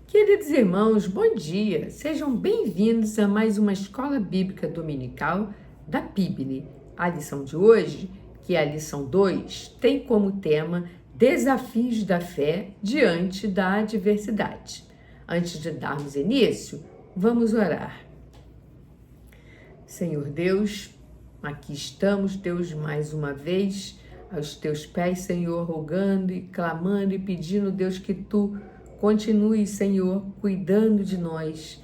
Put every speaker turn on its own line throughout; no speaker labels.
Queridos irmãos, bom dia! Sejam bem-vindos a mais uma Escola Bíblica Dominical da PIBNE. A lição de hoje, que é a lição 2, tem como tema Desafios da Fé diante da adversidade. Antes de darmos início, vamos orar. Senhor Deus, aqui estamos, Deus, mais uma vez, aos teus pés, Senhor, rogando e clamando e pedindo, Deus, que tu continue, Senhor, cuidando de nós.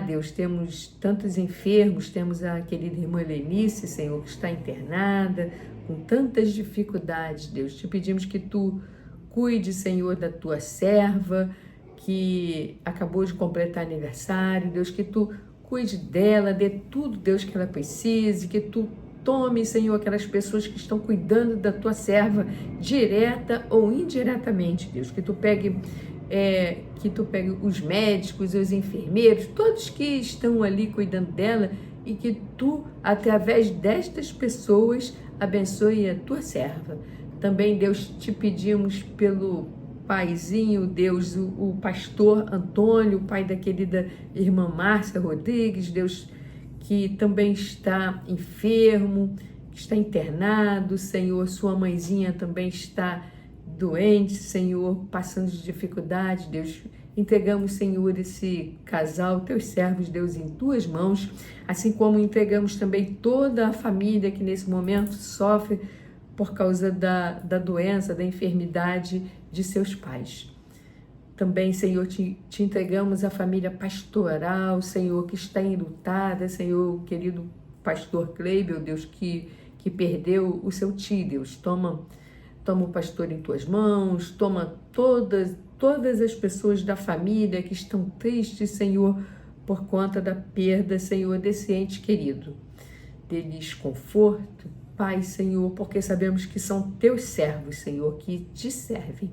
Deus, temos tantos enfermos, temos a querida irmã Lenice, Senhor, que está internada, com tantas dificuldades, Deus. Te pedimos que tu cuide, Senhor, da tua serva, que acabou de completar aniversário, Deus, que tu cuide dela, dê tudo, Deus, que ela precise, que tu tome, Senhor, aquelas pessoas que estão cuidando da tua serva, direta ou indiretamente, Deus, que tu pegue os médicos, os enfermeiros, todos que estão ali cuidando dela e que tu, através destas pessoas, abençoe a tua serva. Também, Deus, te pedimos pelo paizinho, Deus, o pastor Antônio, o pai da querida irmã Márcia Rodrigues, Deus, que também está enfermo, está internado, Senhor, sua mãezinha também está doente, Senhor, passando de dificuldade, Deus. Entregamos, Senhor, esse casal, teus servos, Deus, em tuas mãos, assim como entregamos também toda a família que nesse momento sofre por causa da doença, da enfermidade de seus pais. Também, Senhor, te entregamos a família pastoral, Senhor, que está enlutada, Senhor, o querido pastor Kleibel, Deus, que perdeu o seu tio, Deus. Toma o pastor em tuas mãos, toma todas as pessoas da família que estão tristes, Senhor, por conta da perda, Senhor, desse ente querido. Dê-lhes conforto, Pai, Senhor, porque sabemos que são teus servos, Senhor, que te servem.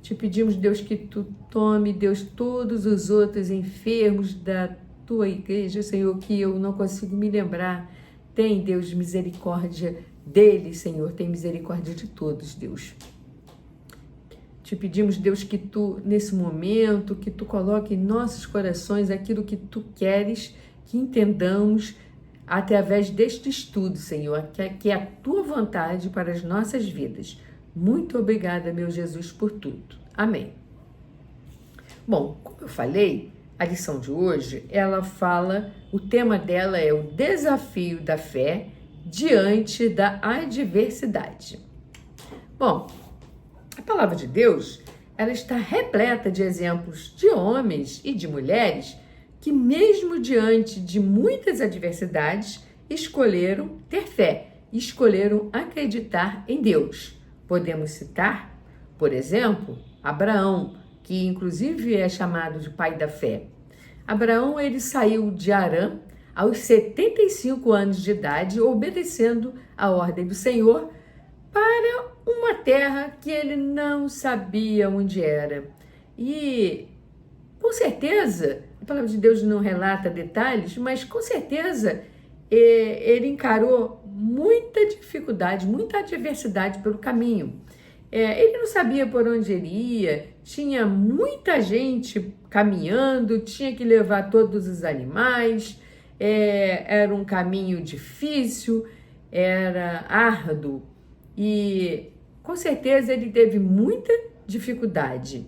Te pedimos, Deus, que tu tome, Deus, todos os outros enfermos da tua igreja, Senhor, que eu não consigo me lembrar. Tem, Deus, misericórdia deles, Senhor, tem misericórdia de todos, Deus. Te pedimos, Deus, que tu, nesse momento, que tu coloque em nossos corações aquilo que tu queres que entendamos através deste estudo, Senhor, que é a tua vontade para as nossas vidas. Muito obrigada, meu Jesus, por tudo. Amém. Bom, como eu falei, a lição de hoje, o tema dela é o desafio da fé diante da adversidade. Bom, a palavra de Deus, ela está repleta de exemplos de homens e de mulheres que, mesmo diante de muitas adversidades, escolheram ter fé, escolheram acreditar em Deus. Podemos citar, por exemplo, Abraão, que inclusive é chamado de pai da fé. Abraão, ele saiu de Harã aos 75 anos de idade, obedecendo a ordem do Senhor para uma terra que ele não sabia onde era. E, com certeza, a palavra de Deus não relata detalhes, mas com certeza ele encarou muita dificuldade, muita adversidade pelo caminho. Ele não sabia por onde ele ia, tinha muita gente caminhando, tinha que levar todos os animais, era um caminho difícil, era árduo e com certeza ele teve muita dificuldade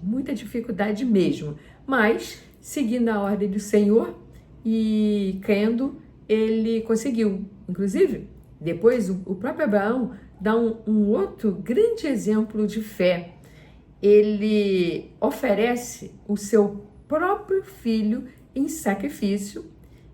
mesmo, mas seguindo a ordem do Senhor e crendo, ele conseguiu. Inclusive, depois o próprio Abraão dá um outro grande exemplo de fé. Ele oferece o seu próprio filho em sacrifício,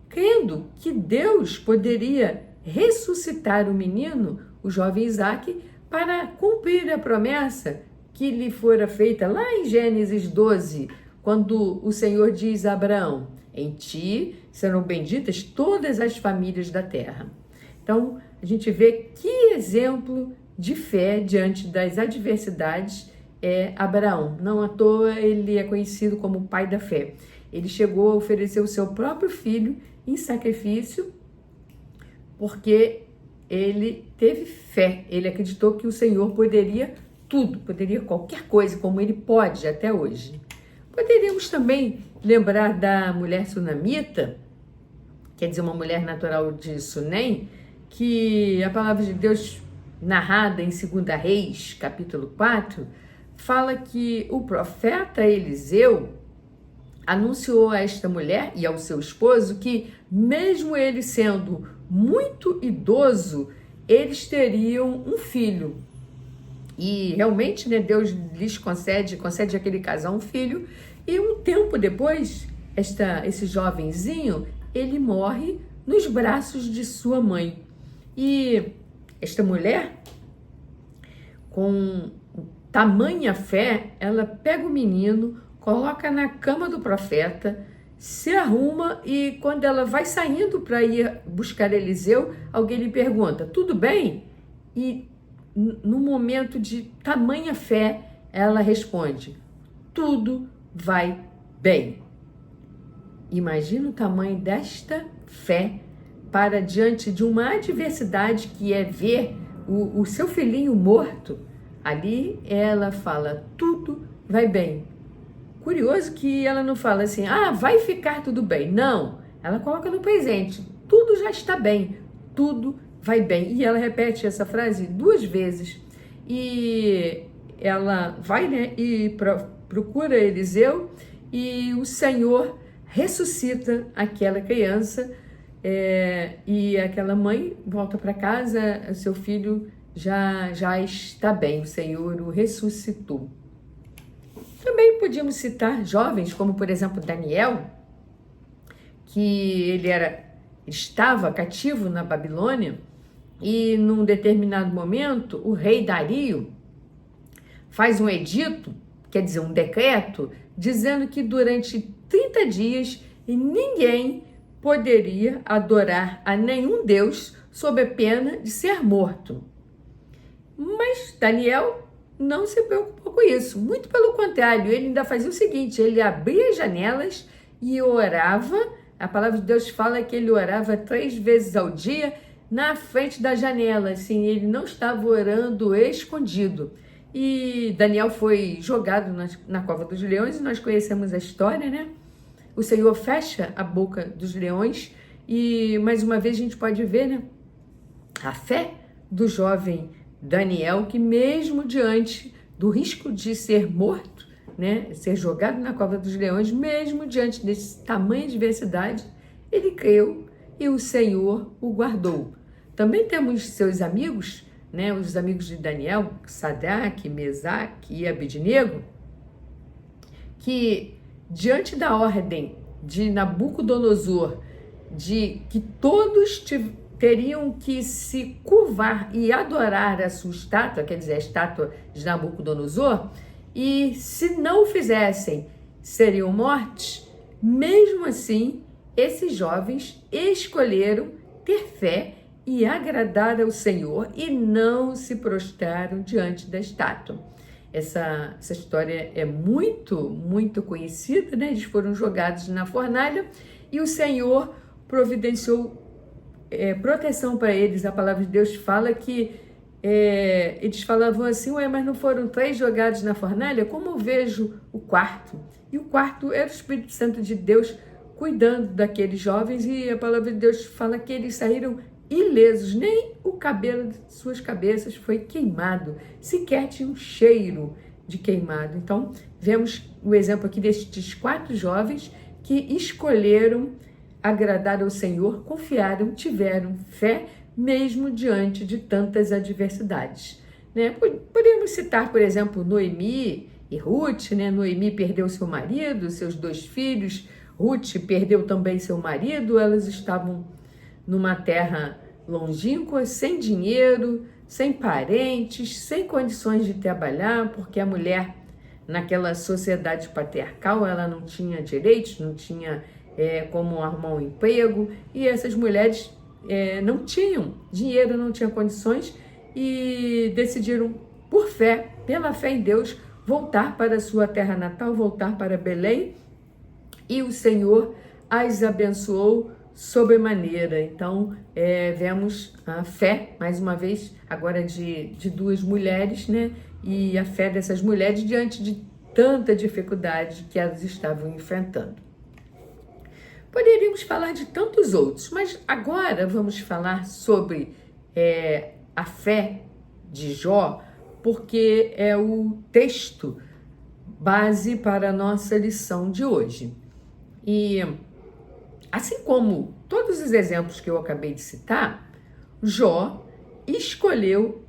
crendo que Deus poderia ressuscitar o menino, o jovem Isaque, para cumprir a promessa que lhe fora feita lá em Gênesis 12, quando o Senhor diz a Abraão: em ti serão benditas todas as famílias da terra. Então, a gente vê que exemplo de fé diante das adversidades é Abraão. Não à toa ele é conhecido como o pai da fé. Ele chegou a oferecer o seu próprio filho em sacrifício porque ele teve fé. Ele acreditou que o Senhor poderia tudo, poderia qualquer coisa, como ele pode até hoje. poderíamos também lembrar da mulher sunamita, quer dizer, uma mulher natural de Sunem, que a palavra de Deus, narrada em 2 Reis, capítulo 4, fala que o profeta Eliseu anunciou a esta mulher e ao seu esposo que, mesmo ele sendo muito idoso, eles teriam um filho. E realmente, né, Deus lhes concede àquele casal um filho, e um tempo depois, esse jovenzinho, ele morre nos braços de sua mãe. E esta mulher, com tamanha fé, ela pega o menino, coloca na cama do profeta, se arruma, e quando ela vai saindo para ir buscar Eliseu, alguém lhe pergunta: tudo bem? E no momento de tamanha fé, ela responde: tudo vai bem. Imagina o tamanho desta fé para diante de uma adversidade que é ver o seu filhinho morto. Ali ela fala: tudo vai bem. Curioso que ela não fala assim: vai ficar tudo bem. Não, ela coloca no presente: tudo já está bem, tudo vai bem. E ela repete essa frase 2 vezes. E ela vai, né, e procura Eliseu, e o Senhor ressuscita aquela criança, e aquela mãe volta para casa, seu filho já está bem, o Senhor o ressuscitou. Também podíamos citar jovens, como por exemplo Daniel, que ele estava cativo na Babilônia, e num determinado momento o rei Dario faz um edito, quer dizer, um decreto, dizendo que durante 30 dias ninguém poderia adorar a nenhum deus sob a pena de ser morto. Mas Daniel não se preocupou com isso, muito pelo contrário, ele ainda fazia o seguinte: ele abria as janelas e orava. A palavra de Deus fala que ele orava 3 vezes ao dia na frente da janela, assim, ele não estava orando escondido. E Daniel foi jogado na cova dos leões, e nós conhecemos a história, né? O Senhor fecha a boca dos leões, e mais uma vez a gente pode ver, né, a fé do jovem Daniel, que mesmo diante do risco de ser morto, né, ser jogado na cova dos leões, mesmo diante desse tamanho de adversidade, ele creu e o Senhor o guardou. Também temos seus amigos, né, os amigos de Daniel, Sadraque, Mesaque e Abednego, que diante da ordem de Nabucodonosor de que todos teriam que se curvar e adorar a sua estátua, quer dizer, a estátua de Nabucodonosor, e se não o fizessem, seriam mortos, mesmo assim, esses jovens escolheram ter fé e agradar ao Senhor e não se prostraram diante da estátua. Essa história é muito conhecida, né? Eles foram jogados na fornalha e o Senhor providenciou proteção para eles. A palavra de Deus fala que eles falavam assim: ué, mas não foram 3 jogados na fornalha? Como eu vejo o quarto? E o quarto era o Espírito Santo de Deus cuidando daqueles jovens, e a palavra de Deus fala que eles saíram ilesos, nem o cabelo de suas cabeças foi queimado, sequer tinha um cheiro de queimado. Então, vemos o exemplo aqui destes 4 jovens que escolheram agradar ao Senhor, confiaram, tiveram fé, mesmo diante de tantas adversidades, né? Podemos citar, por exemplo, Noemi e Ruth, né? Noemi perdeu seu marido, seus 2 filhos, Ruth perdeu também seu marido, elas estavam numa terra longínqua, sem dinheiro, sem parentes, sem condições de trabalhar, porque a mulher, naquela sociedade patriarcal, ela não tinha direitos, não tinha como arrumar um emprego, e essas mulheres não tinham dinheiro, não tinham condições, e decidiram, por fé, pela fé em Deus, voltar para a sua terra natal, voltar para Belém, e o Senhor as abençoou sobremaneira. Então, vemos a fé, mais uma vez, agora de 2 mulheres, né? E a fé dessas mulheres diante de tanta dificuldade que elas estavam enfrentando. Poderíamos falar de tantos outros, mas agora vamos falar sobre a fé de Jó, porque é o texto base para a nossa lição de hoje. E assim como todos os exemplos que eu acabei de citar, Jó escolheu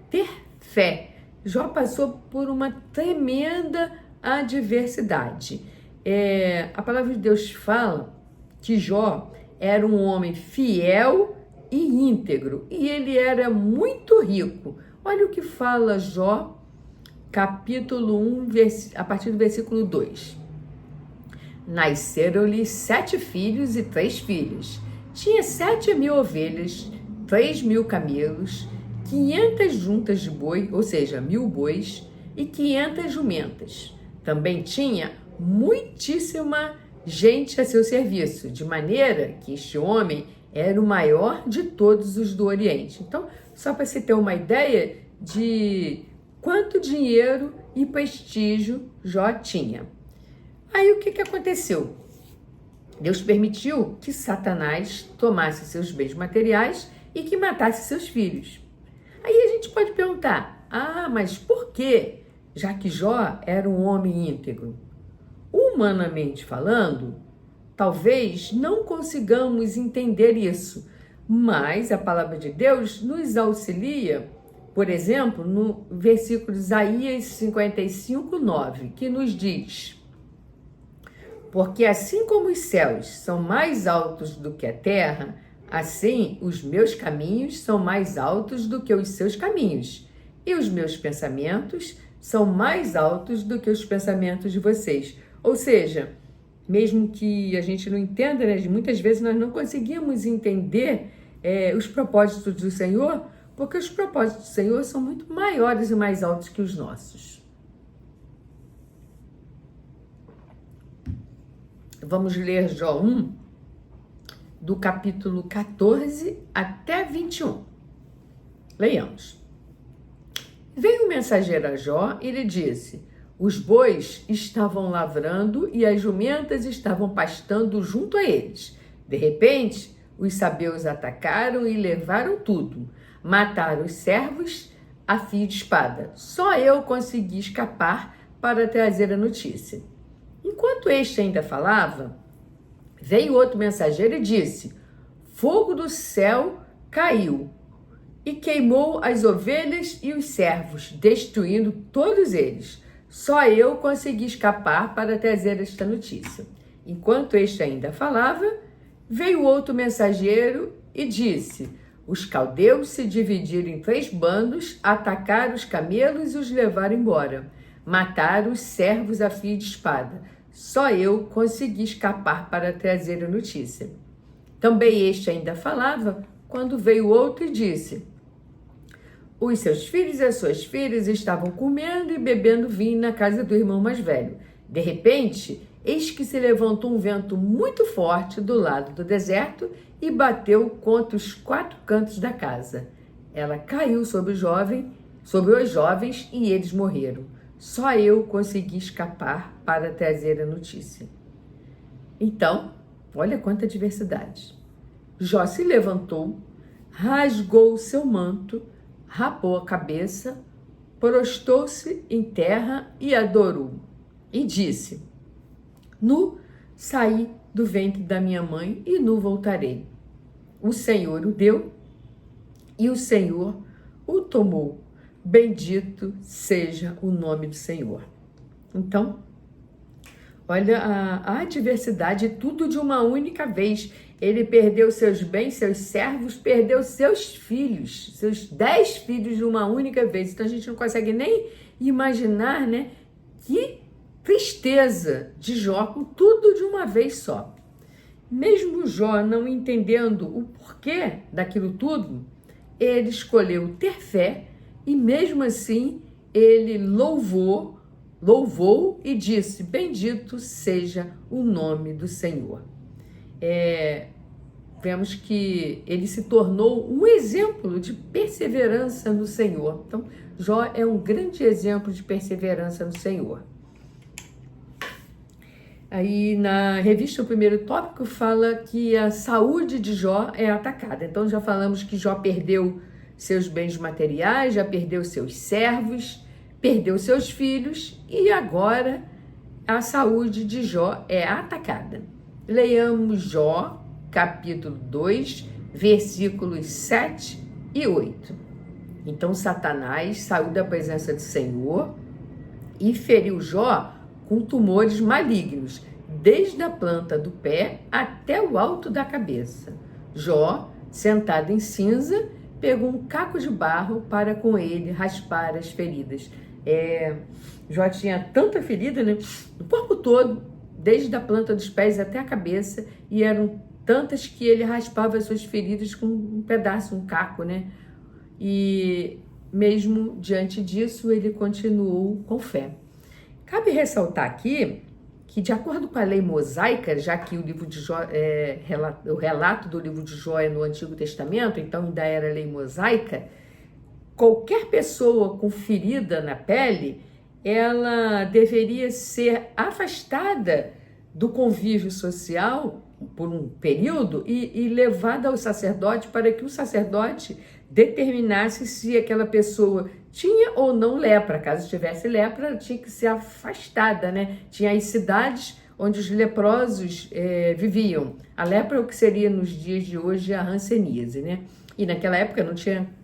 ter fé. Jó passou por uma tremenda adversidade. A palavra de Deus fala que Jó era um homem fiel e íntegro, e ele era muito rico. Olha o que fala Jó, capítulo 1, a partir do versículo 2. Nasceram-lhe 7 filhos e 3 filhas. Tinha 7.000 ovelhas, 3.000 camelos, 500 juntas de boi, ou seja, 1.000 bois, e 500 jumentas. Também tinha muitíssima gente a seu serviço, de maneira que este homem era o maior de todos os do Oriente. Então, só para você ter uma ideia de quanto dinheiro e prestígio Jó tinha. Aí o que aconteceu? Deus permitiu que Satanás tomasse seus bens materiais e que matasse seus filhos. Aí a gente pode perguntar, mas por quê? Já que Jó era um homem íntegro. Humanamente falando, talvez não consigamos entender isso, mas a palavra de Deus nos auxilia, por exemplo, no versículo de Isaías 55:9, que nos diz: porque assim como os céus são mais altos do que a terra, assim os meus caminhos são mais altos do que os seus caminhos, e os meus pensamentos são mais altos do que os pensamentos de vocês. Ou seja, mesmo que a gente não entenda, né, muitas vezes nós não conseguimos entender os propósitos do Senhor, porque os propósitos do Senhor são muito maiores e mais altos que os nossos. Vamos ler Jó 1, do capítulo 14 até 21. Leiamos. Veio um mensageiro a Jó e lhe disse: os bois estavam lavrando e as jumentas estavam pastando junto a eles. De repente, os sabeus atacaram e levaram tudo. Mataram os servos a fio de espada. Só eu consegui escapar para trazer a notícia. Enquanto este ainda falava, veio outro mensageiro e disse: fogo do céu caiu e queimou as ovelhas e os servos, destruindo todos eles. Só eu consegui escapar para trazer esta notícia. Enquanto este ainda falava, veio outro mensageiro e disse: os caldeus se dividiram em 3 bandos, atacaram os camelos e os levaram embora. Mataram os servos a fio de espada. Só eu consegui escapar para trazer a notícia. Também este ainda falava, quando veio outro e disse: os seus filhos e as suas filhas estavam comendo e bebendo vinho na casa do irmão mais velho. De repente, eis que se levantou um vento muito forte do lado do deserto e bateu contra os 4 cantos da casa. Ela caiu sobre os jovens e eles morreram. Só eu consegui escapar para trazer a notícia. Então, olha quanta diversidade. Jó se levantou, rasgou o seu manto, rapou a cabeça, prostou-se em terra e adorou. E disse: nu saí do ventre da minha mãe e nu voltarei. O Senhor o deu e o Senhor o tomou. Bendito seja o nome do Senhor. Então, olha a adversidade, tudo de uma única vez. Ele perdeu seus bens, seus servos, perdeu seus filhos, seus 10 filhos de uma única vez. Então a gente não consegue nem imaginar, né, que tristeza de Jó com tudo de uma vez só. Mesmo Jó não entendendo o porquê daquilo tudo, ele escolheu ter fé e mesmo assim ele louvou e disse: bendito seja o nome do Senhor. Vemos que ele se tornou um exemplo de perseverança no Senhor. Então, Jó é um grande exemplo de perseverança no Senhor. Aí na revista O Primeiro Tópico fala que a saúde de Jó é atacada. Então já falamos que Jó perdeu seus bens materiais, já perdeu seus servos, perdeu seus filhos e agora a saúde de Jó é atacada. Leiamos Jó, capítulo 2, versículos 7 e 8. Então Satanás saiu da presença do Senhor e feriu Jó com tumores malignos, desde a planta do pé até o alto da cabeça. Jó, sentado em cinza, pegou um caco de barro para com ele raspar as feridas. Jó tinha tanta ferida, né, no corpo todo, desde a planta dos pés até a cabeça, e eram tantas que ele raspava as suas feridas com um pedaço, um caco, né? E mesmo diante disso, ele continuou com fé. Cabe ressaltar aqui que, de acordo com a lei mosaica, já que o livro de Jó, o relato do livro de Jó é no Antigo Testamento, então ainda era lei mosaica, qualquer pessoa com ferida na pele, ela deveria ser afastada do convívio social por um período e levada ao sacerdote para que o sacerdote determinasse se aquela pessoa tinha ou não lepra. Caso tivesse lepra, ela tinha que ser afastada, né? Tinha as cidades onde os leprosos viviam. A lepra é o que seria nos dias de hoje a hanseníase, né? E naquela época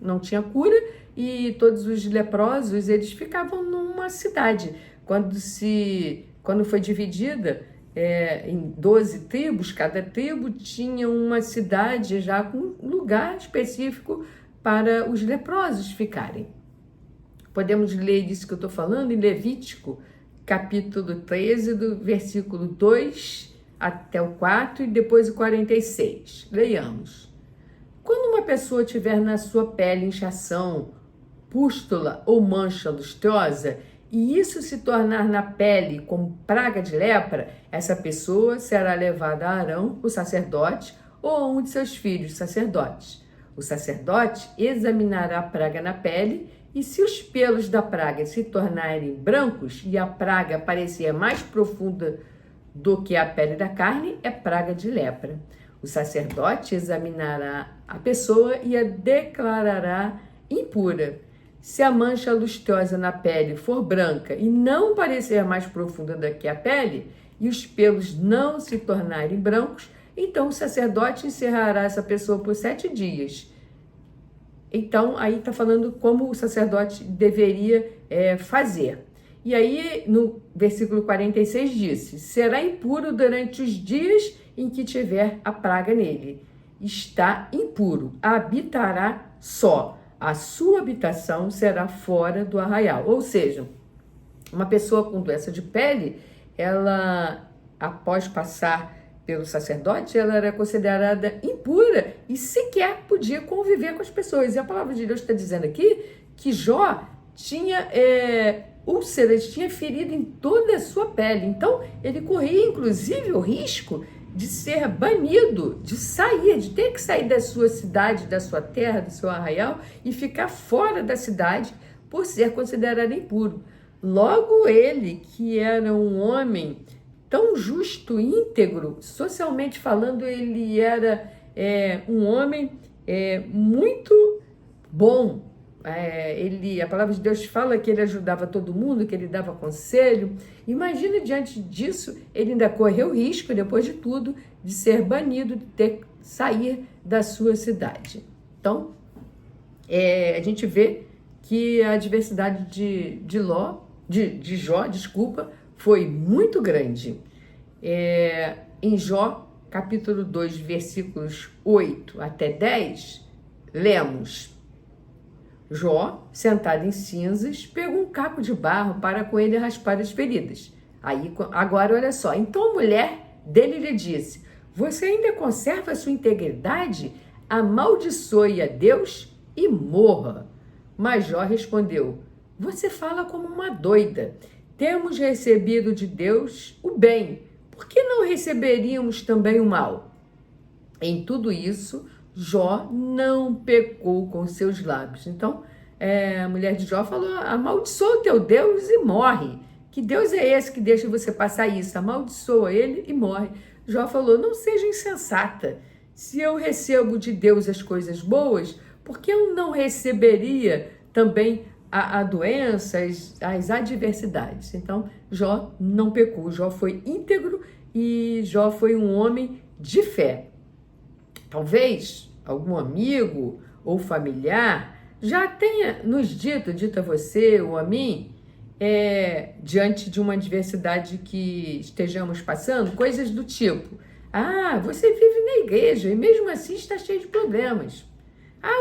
não tinha cura e todos os leprosos, eles ficavam numa cidade. Quando foi dividida em 12 tribos, cada tribo tinha uma cidade já com um lugar específico para os leprosos ficarem. Podemos ler isso que eu estou falando em Levítico, capítulo 13, do versículo 2 até o 4 e depois o 46. Leiamos. Quando uma pessoa tiver na sua pele inchação, pústula ou mancha lustrosa, e isso se tornar na pele como praga de lepra, essa pessoa será levada a Arão, o sacerdote, ou a um de seus filhos sacerdotes. O sacerdote examinará a praga na pele, e se os pelos da praga se tornarem brancos e a praga parecer mais profunda do que a pele da carne, é praga de lepra. O sacerdote examinará a pessoa e a declarará impura. Se a mancha lustrosa na pele for branca e não parecer mais profunda do que a pele, e os pelos não se tornarem brancos, então o sacerdote encerrará essa pessoa por 7 dias. Então, aí está falando como o sacerdote deveria fazer. E aí, no versículo 46 disse, será impuro durante os dias em que tiver a praga nele. Está impuro, habitará só. A sua habitação será fora do arraial. Ou seja, uma pessoa com doença de pele, ela, após passar pelo sacerdote, ela era considerada impura e sequer podia conviver com as pessoas. E a palavra de Deus está dizendo aqui que Jó tinha úlceras, tinha ferida em toda a sua pele. Então, ele corria, inclusive, o risco de ser banido, de ter que sair da sua cidade, da sua terra, do seu arraial e ficar fora da cidade por ser considerado impuro. Logo ele, que era um homem tão justo e íntegro, socialmente falando, ele era um homem muito bom. A palavra de Deus fala que ele ajudava todo mundo, que ele dava conselho. Imagina, diante disso, ele ainda correu o risco, depois de tudo, de ser banido, de ter que sair da sua cidade. Então, a gente vê que a adversidade de Jó, foi muito grande. Em Jó, capítulo 2, versículos 8 até 10, lemos: Jó, sentado em cinzas, pegou um caco de barro para com ele raspar as feridas. Agora, olha só. Então a mulher dele lhe disse: você ainda conserva a sua integridade? Amaldiçoe a Deus e morra. Mas Jó respondeu: você fala como uma doida. Temos recebido de Deus o bem. Por que não receberíamos também o mal? Em tudo isso, Jó não pecou com seus lábios. Então, a mulher de Jó falou: amaldiçoa o teu Deus e morre. Que Deus é esse que deixa você passar isso? Amaldiçoa ele e morre. Jó falou, não seja insensata. Se eu recebo de Deus as coisas boas, por que eu não receberia também a doença, as adversidades? Então, Jó não pecou. Jó foi íntegro e Jó foi um homem de fé. Talvez algum amigo ou familiar já tenha nos dito a você ou a mim, diante de uma adversidade que estejamos passando, coisas do tipo, você vive na igreja e mesmo assim está cheio de problemas.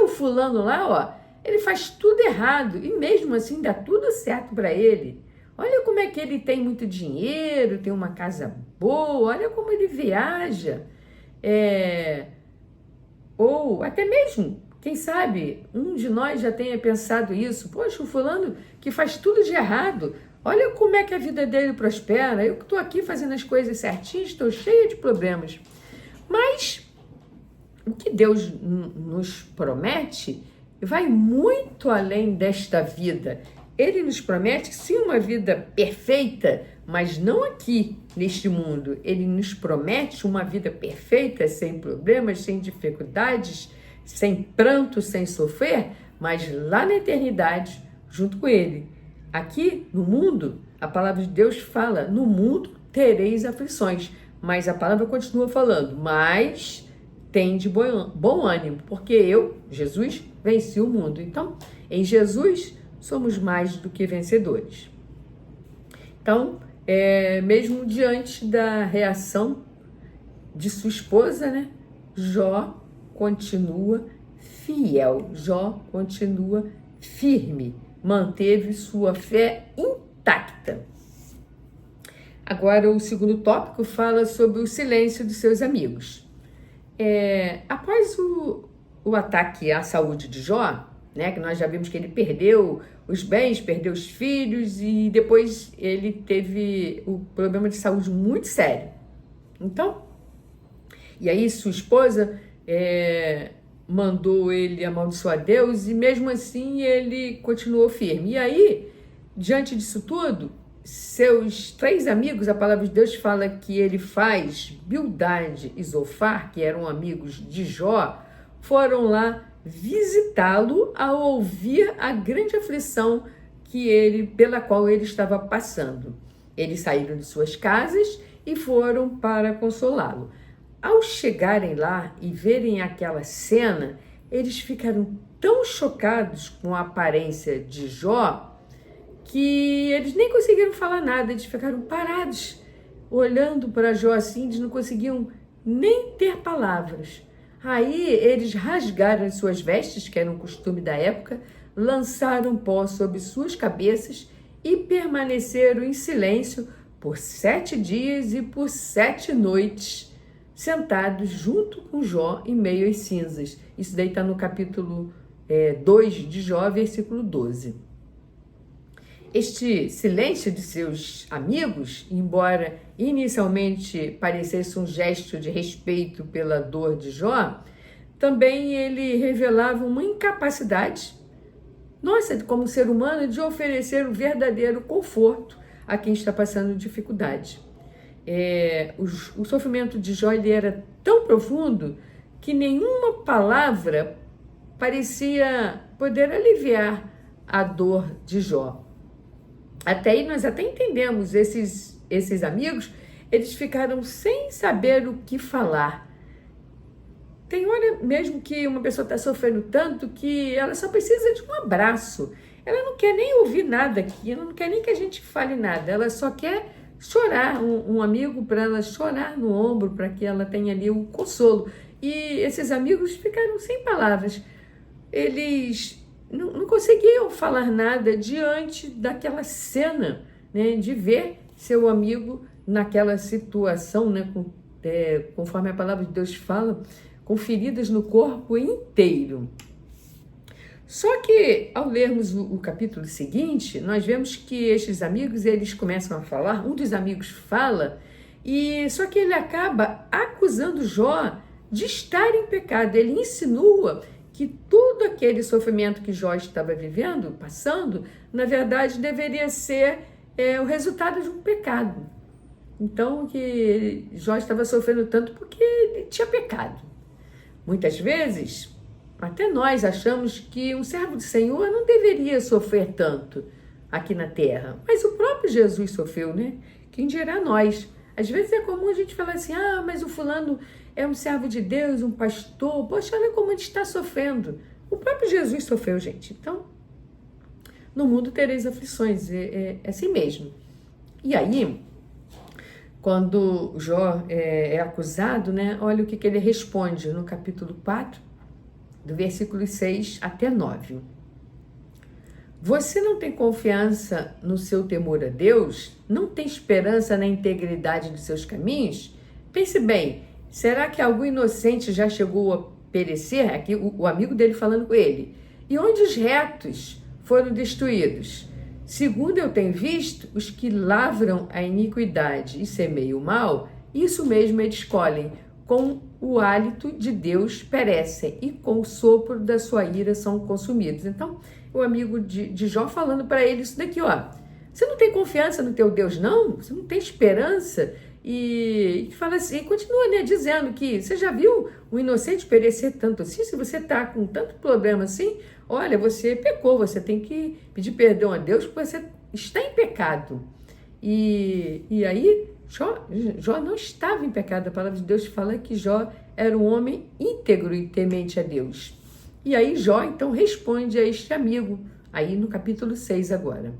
O fulano lá, ele faz tudo errado e mesmo assim dá tudo certo para ele. Olha como é que ele tem muito dinheiro, tem uma casa boa, olha como ele viaja. Ou até mesmo, quem sabe, um de nós já tenha pensado isso. Poxa, o fulano que faz tudo de errado, olha como é que a vida dele prospera. Eu que estou aqui fazendo as coisas certinhas, estou cheia de problemas. Mas o que Deus nos promete vai muito além desta vida. Ele nos promete, sim, uma vida perfeita, mas não aqui, neste mundo. Ele nos promete uma vida perfeita, sem problemas, sem dificuldades, sem pranto, sem sofrer, mas lá na eternidade, junto com Ele. Aqui, no mundo, a palavra de Deus fala, no mundo tereis aflições, mas a palavra continua falando, mas tem de bom ânimo, porque eu, Jesus, venci o mundo. Então, em Jesus, somos mais do que vencedores. Então, mesmo diante da reação de sua esposa, Jó continua fiel, Jó continua firme, manteve sua fé intacta. Agora, o segundo tópico fala sobre o silêncio de seus amigos. Após o ataque à saúde de Jó, que nós já vimos que ele perdeu os bens, perdeu os filhos e depois ele teve o problema de saúde muito sério. Então, e aí sua esposa mandou ele amaldiçoar Deus e mesmo assim ele continuou firme. E aí, diante disso tudo, seus 3 amigos, a palavra de Deus fala que ele faz, Bildade e Zofar, que eram amigos de Jó, foram lá visitá-lo ao ouvir a grande aflição pela qual ele estava passando. Eles saíram de suas casas e foram para consolá-lo. Ao chegarem lá e verem aquela cena, eles ficaram tão chocados com a aparência de Jó que eles nem conseguiram falar nada, eles ficaram parados, olhando para Jó assim, eles não conseguiam nem ter palavras. Aí eles rasgaram as suas vestes, que era um costume da época, lançaram pó sobre suas cabeças e permaneceram em silêncio por 7 dias e por 7 noites, sentados junto com Jó em meio às cinzas. Isso daí está no capítulo 2 de Jó, versículo 12. Este silêncio de seus amigos, embora inicialmente parecesse um gesto de respeito pela dor de Jó, também ele revelava uma incapacidade, como ser humano, de oferecer o verdadeiro conforto a quem está passando dificuldade. O sofrimento de Jó ele era tão profundo que nenhuma palavra parecia poder aliviar a dor de Jó. Até aí nós até entendemos, esses amigos, eles ficaram sem saber o que falar. Tem hora mesmo que uma pessoa está sofrendo tanto que ela só precisa de um abraço. Ela não quer nem ouvir nada aqui, ela não quer nem que a gente fale nada, ela só quer chorar, um amigo para ela chorar no ombro, para que ela tenha ali o consolo. E esses amigos ficaram sem palavras. Eles não conseguiam falar nada diante daquela cena, de ver seu amigo naquela situação, conforme a palavra de Deus fala, com feridas no corpo inteiro. Só que, ao lermos o capítulo seguinte, nós vemos que estes amigos, eles começam a falar, um dos amigos fala, só que ele acaba acusando Jó de estar em pecado. Ele insinua que todo aquele sofrimento que Jó estava vivendo, passando, na verdade deveria ser é o resultado de um pecado. Então, que Jó estava sofrendo tanto porque ele tinha pecado. Muitas vezes, até nós achamos que um servo do Senhor não deveria sofrer tanto aqui na terra. Mas o próprio Jesus sofreu, né? Quem dirá nós? Às vezes é comum a gente falar assim, mas o fulano é um servo de Deus, um pastor. Poxa, olha como ele está sofrendo. O próprio Jesus sofreu, gente. Então, no mundo tereis aflições. É assim mesmo. E aí, quando Jó é acusado, né? Olha o que ele responde no capítulo 4, do versículo 6 até 9. Você não tem confiança no seu temor a Deus? Não tem esperança na integridade de seus caminhos? Pense bem, será que algum inocente já chegou a perecer? Aqui o amigo dele falando com ele. E onde os retos foram destruídos? Segundo eu tenho visto, os que lavram a iniquidade e semeiam o mal, isso mesmo eles colhem. Com o hálito de Deus perecem e com o sopro da sua ira são consumidos. Então, o amigo de Jó falando para ele isso daqui, você não tem confiança no teu Deus, não? Você não tem esperança? E fala assim, continua, né, dizendo que você já viu o inocente perecer tanto assim? Se você está com tanto problema assim, olha, você pecou, você tem que pedir perdão a Deus porque você está em pecado. E aí, Jó não estava em pecado. A palavra de Deus fala que Jó era um homem íntegro e temente a Deus. E aí Jó, então, responde a este amigo, aí no capítulo 6 agora.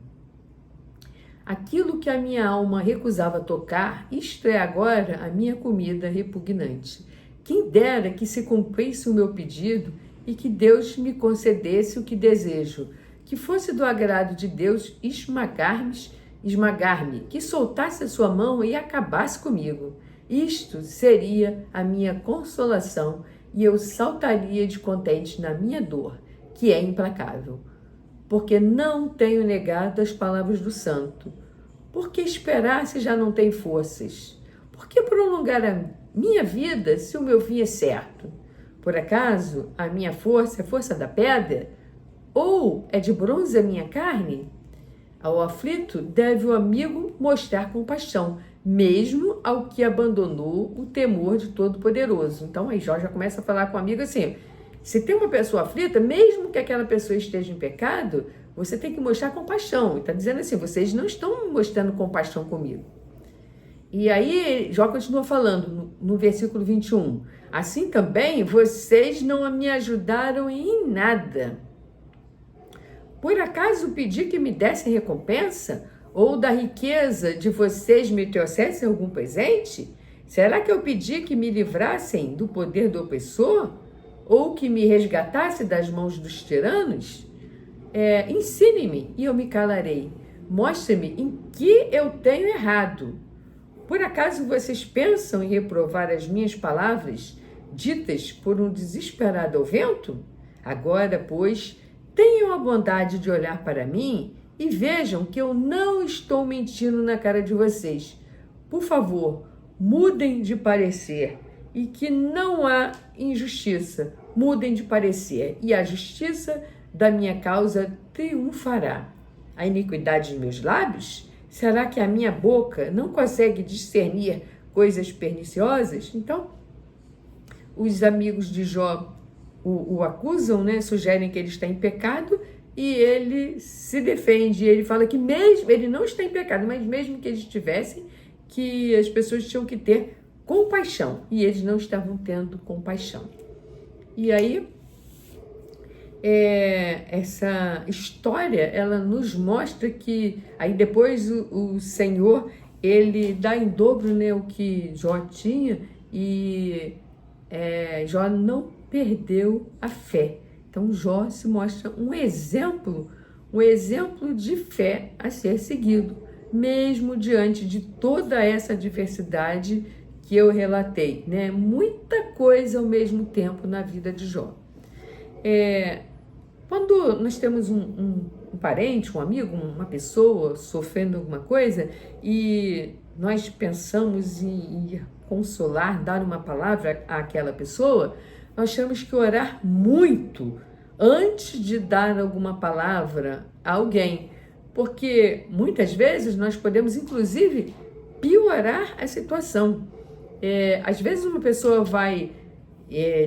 Aquilo que a minha alma recusava tocar, isto é agora a minha comida repugnante. Quem dera que se cumprisse o meu pedido e que Deus me concedesse o que desejo, que fosse do agrado de Deus esmagar-me, que soltasse a sua mão e acabasse comigo. Isto seria a minha consolação e eu saltaria de contente na minha dor, que é implacável. Porque não tenho negado as palavras do santo. Por que esperar se já não tem forças? Por que prolongar a minha vida se o meu fim é certo? Por acaso a minha força é força da pedra? Ou é de bronze a minha carne? Ao aflito deve o amigo mostrar compaixão, mesmo ao que abandonou o temor de Todo-Poderoso. Então aí Jó já começa a falar com o amigo assim, se tem uma pessoa aflita, mesmo que aquela pessoa esteja em pecado, você tem que mostrar compaixão. Está dizendo assim, vocês não estão mostrando compaixão comigo. E aí Jó continua falando no versículo 21, assim também vocês não me ajudaram em nada. Por acaso pedi que me dessem recompensa? Ou da riqueza de vocês me trouxessem algum presente? Será que eu pedi que me livrassem do poder do opressor? Ou que me resgatasse das mãos dos tiranos? Ensine-me e eu me calarei. Mostre-me em que eu tenho errado. Por acaso vocês pensam em reprovar as minhas palavras, ditas por um desesperado ao vento? Agora, pois, tenham a bondade de olhar para mim e vejam que eu não estou mentindo na cara de vocês. Por favor, mudem de parecer e que não há injustiça. Mudem de parecer e a justiça da minha causa triunfará. A iniquidade de meus lábios? Será que a minha boca não consegue discernir coisas perniciosas? Então, os amigos de Jó o acusam, né? Sugerem que ele está em pecado e ele se defende. Ele fala que mesmo ele não está em pecado, mas mesmo que eles estivessem, que as pessoas tinham que ter compaixão e eles não estavam tendo compaixão. E aí, essa história, ela nos mostra que aí depois o Senhor, ele dá em dobro, né, o que Jó tinha e Jó não perdeu a fé. Então Jó se mostra um exemplo de fé a ser seguido, mesmo diante de toda essa adversidade que eu relatei, né? Muita coisa ao mesmo tempo na vida de Jó. Quando nós temos um parente, um amigo, uma pessoa sofrendo alguma coisa e nós pensamos em consolar, dar uma palavra àquela pessoa, nós temos que orar muito antes de dar alguma palavra a alguém, porque muitas vezes nós podemos, inclusive, piorar a situação. Às vezes uma pessoa vai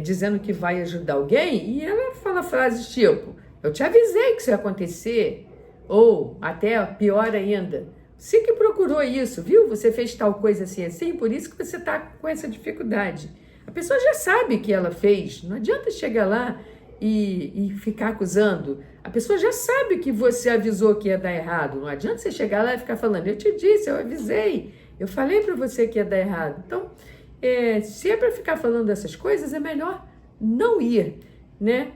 dizendo que vai ajudar alguém e ela fala frases tipo: eu te avisei que isso ia acontecer, ou até pior ainda, você que procurou isso, viu? Você fez tal coisa assim, assim, por isso que você está com essa dificuldade. A pessoa já sabe que ela fez, não adianta chegar lá e ficar acusando. A pessoa já sabe que você avisou que ia dar errado, não adianta você chegar lá e ficar falando: eu te disse, eu avisei, eu falei para você que ia dar errado. Então, se é para ficar falando essas coisas, é melhor não ir, né?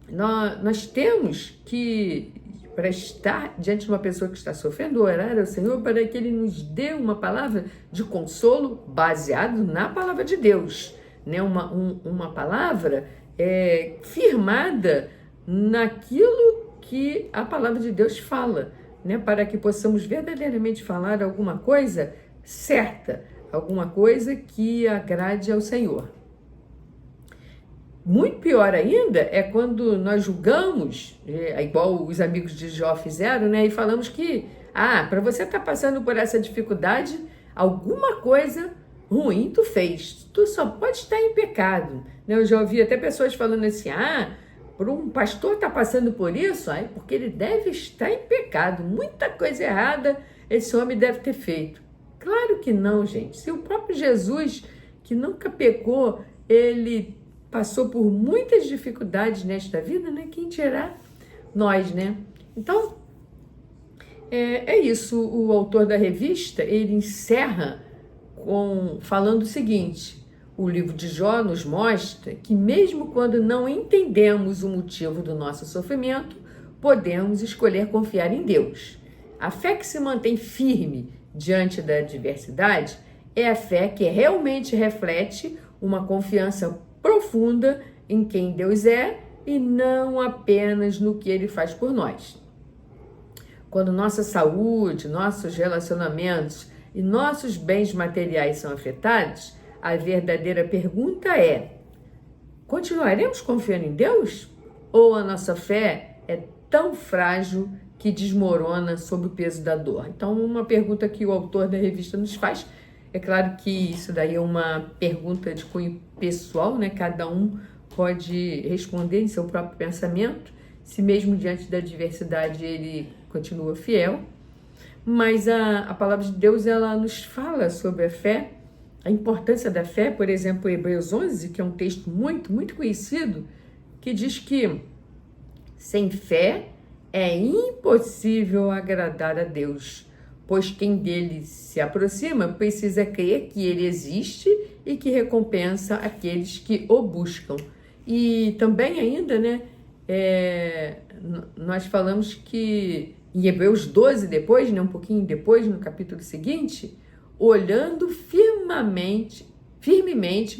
Nós temos que, para estar diante de uma pessoa que está sofrendo, orar ao Senhor para que Ele nos dê uma palavra de consolo baseado na palavra de Deus, né? Uma palavra firmada naquilo que a palavra de Deus fala, né? Para que possamos verdadeiramente falar alguma coisa certa, alguma coisa que agrade ao Senhor. Muito pior ainda é quando nós julgamos, igual os amigos de Jó fizeram, né? E falamos que, para você estar passando por essa dificuldade, alguma coisa ruim tu fez. Tu só pode estar em pecado, né? Eu já ouvi até pessoas falando assim: por um pastor estar passando por isso, porque ele deve estar em pecado. Muita coisa errada esse homem deve ter feito. Claro que não, gente. Se o próprio Jesus, que nunca pecou, ele passou por muitas dificuldades nesta vida, né? Quem dirá nós, né? Então, é isso. O autor da revista, ele encerra falando o seguinte: o livro de Jó nos mostra que mesmo quando não entendemos o motivo do nosso sofrimento, podemos escolher confiar em Deus. A fé que se mantém firme diante da adversidade é a fé que realmente reflete uma confiança profunda em quem Deus é e não apenas no que Ele faz por nós. Quando nossa saúde, nossos relacionamentos e nossos bens materiais são afetados, a verdadeira pergunta é: continuaremos confiando em Deus? Ou a nossa fé é tão frágil que desmorona sob o peso da dor? Então, uma pergunta que o autor da revista nos faz. É claro que isso daí é uma pergunta de cunho pessoal, né? Cada um pode responder em seu próprio pensamento, se mesmo diante da adversidade ele continua fiel. Mas a palavra de Deus, ela nos fala sobre a fé, a importância da fé. Por exemplo, Hebreus 11, que é um texto muito, muito conhecido, que diz que sem fé é impossível agradar a Deus, pois quem dele se aproxima precisa crer que ele existe e que recompensa aqueles que o buscam. E também ainda, né, nós falamos que em Hebreus 12 depois, né, um pouquinho depois, no capítulo seguinte, olhando firmemente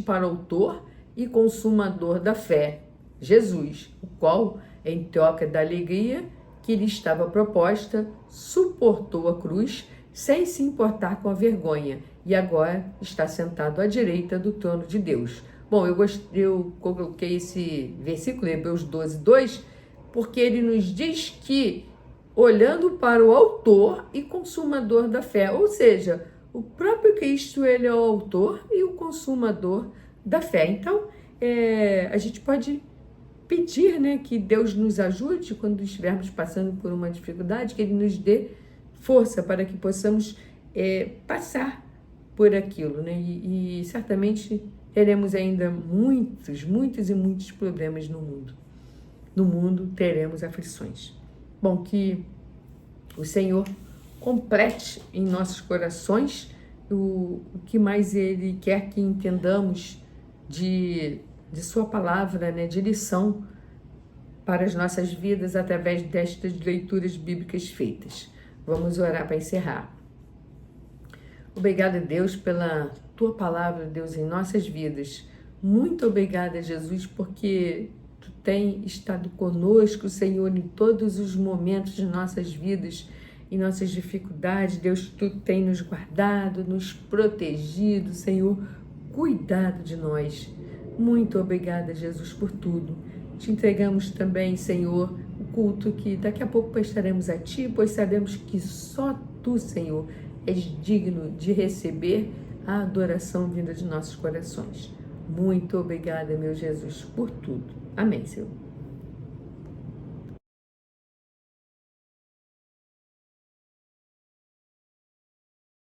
para o autor e consumador da fé, Jesus, o qual, em troca da alegria que lhe estava proposta, suportou a cruz sem se importar com a vergonha e agora está sentado à direita do trono de Deus. Bom, eu coloquei esse versículo, Hebreus 12, 2, porque ele nos diz que, olhando para o autor e consumador da fé, ou seja, o próprio Cristo, ele é o autor e o consumador da fé. Então, a gente pode pedir, né, que Deus nos ajude quando estivermos passando por uma dificuldade, que Ele nos dê força para que possamos passar por aquilo, né? E certamente teremos ainda muitos e muitos problemas no mundo. No mundo teremos aflições. Bom, que o Senhor complete em nossos corações o que mais Ele quer que entendamos de sua palavra, né, de lição para as nossas vidas através destas leituras bíblicas feitas. Vamos orar para encerrar. Obrigada, Deus, pela tua palavra, Deus, em nossas vidas. Muito obrigada, Jesus, porque tu tem estado conosco, Senhor, em todos os momentos de nossas vidas, em nossas dificuldades. Deus, tu tem nos guardado, nos protegido, Senhor, cuidado de nós. Muito obrigada, Jesus, por tudo. Te entregamos também, Senhor, o culto que daqui a pouco prestaremos a Ti, pois sabemos que só Tu, Senhor, és digno de receber a adoração vinda de nossos corações. Muito obrigada, meu Jesus, por tudo. Amém, Senhor.